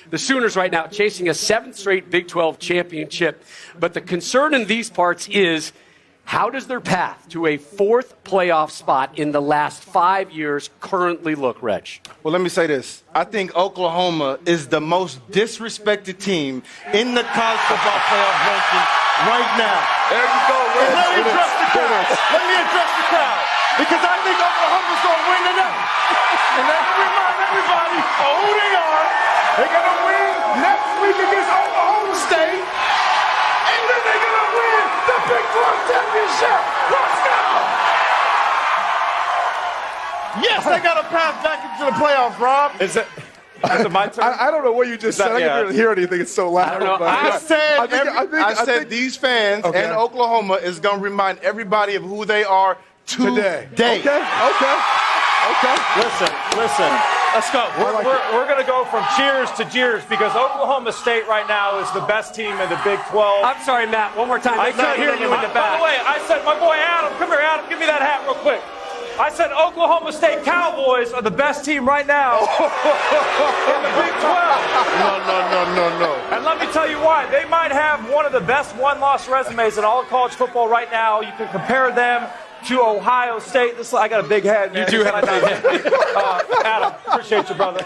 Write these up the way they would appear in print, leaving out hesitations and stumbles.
The Sooners right now chasing a 7th straight Big 12 championship. But the concern in these parts is, how does their path to a 4th playoff spot in the last 5 years currently look, Reg? Well, let me say this. I think Oklahoma is the most disrespected team in the college football playoff ranking right now. There you go, Reg. Let me address the crowd. Let me address the crowd. Because I think Oklahoma's going to win tonight. And let me remind everybody of who they are. They're going to win next week against Oklahoma State. And then they're going to win the Big 12 championship. Let's go! Yes, they got a path back into the playoffs, Rob. Is it my turn? I don't know what you just said. I can't really hear anything. It's so loud. I don't know. I said these fans and Oklahoma is going to remind everybody of who they are today. Okay. Listen. Let's go. We're going to go from cheers to jeers because Oklahoma State right now is the best team in the Big 12. I'm sorry, Matt. One more time. I can't hear you in the back. By the way, I said, my boy Adam, come here, Adam. Give me that hat real quick. I said Oklahoma State Cowboys are the best team right now in the Big 12. No. And let me tell you why. They might have one of the best one-loss resumes in all of college football right now. You can compare them to Ohio State. I got a big head, man. You do have a big head. Adam, appreciate you, brother.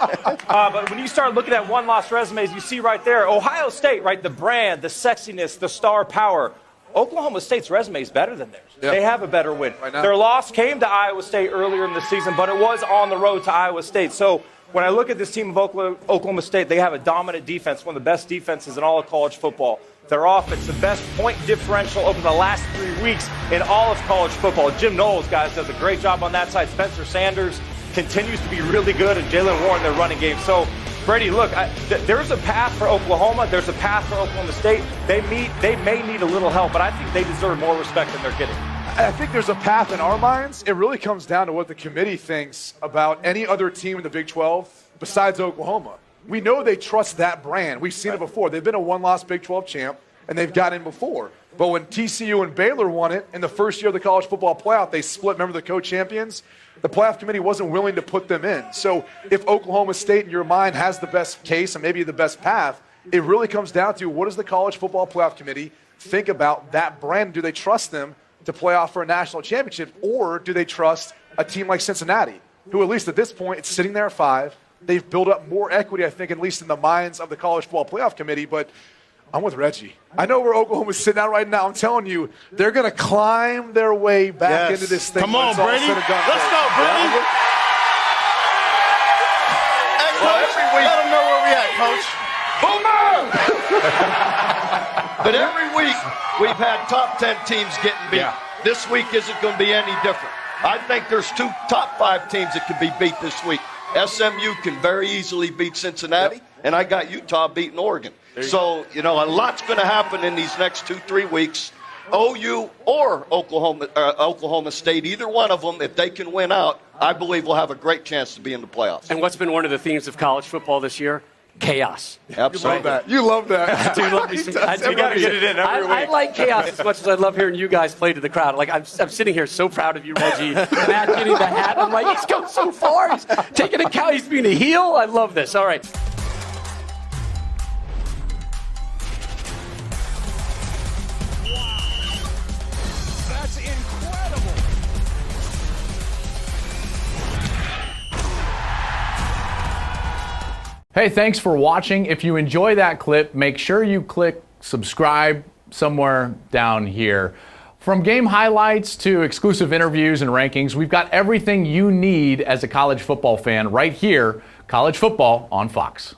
But when you start looking at one-loss resumes, you see right there, Ohio State, right, the brand, the sexiness, the star power. Oklahoma State's resume is better than theirs. Yeah. They have a better win. Right now. Their loss came to Iowa State earlier in the season, but it was on the road to Iowa State. So when I look at this team of Oklahoma State, they have a dominant defense, one of the best defenses in all of college football. Their offense, the best point differential over the last 3 weeks in all of college football. Jim Knowles, guys, does a great job on that side. Spencer Sanders continues to be really good, and Jalen Warren, their running game. So, Brady, look, there's a path for Oklahoma. There's a path for Oklahoma State. They may need a little help, but I think they deserve more respect than they're getting. I think there's a path in our minds. It really comes down to what the committee thinks about any other team in the Big 12 besides Oklahoma. We know they trust that brand. We've seen it before. They've been a one-loss Big 12 champ, and they've gotten in before. But when TCU and Baylor won it in the first year of the college football playoff, they split. Remember the co-champions? The playoff committee wasn't willing to put them in. So if Oklahoma State, in your mind, has the best case and maybe the best path, it really comes down to what does the college football playoff committee think about that brand? Do they trust them to play off for a national championship, or do they trust a team like Cincinnati, who at least at this point, it's sitting there at 5. They've built up more equity, I think, at least in the minds of the college football playoff committee, but I'm with Reggie. I know where Oklahoma's sitting out right now. I'm telling you, they're going to climb their way back into this thing. Come on, Brady. Let's go, Brady. Hey, Coach, let them know where we at, Coach. But every week, we've had top 10 teams getting beat. Yeah. This week isn't going to be any different. I think there's 2 top 5 teams that can be beat this week. SMU can very easily beat Cincinnati, and I got Utah beating Oregon. So, a lot's going to happen in these next 2-3 weeks. OU or Oklahoma State, either one of them, if they can win out, I believe will have a great chance to be in the playoffs. And what's been one of the themes of college football this year? Chaos. Absolutely. You love that. You got to get it in every week. I like chaos as much as I love hearing you guys play to the crowd. Like I'm sitting here so proud of you, Reggie. Matt getting the hat. I'm like, he's going so far. He's taking a count. He's being a heel. I love this. All right. Hey, thanks for watching. If you enjoy that clip, make sure you click subscribe somewhere down here. From game highlights to exclusive interviews and rankings, we've got everything you need as a college football fan right here, College Football on Fox.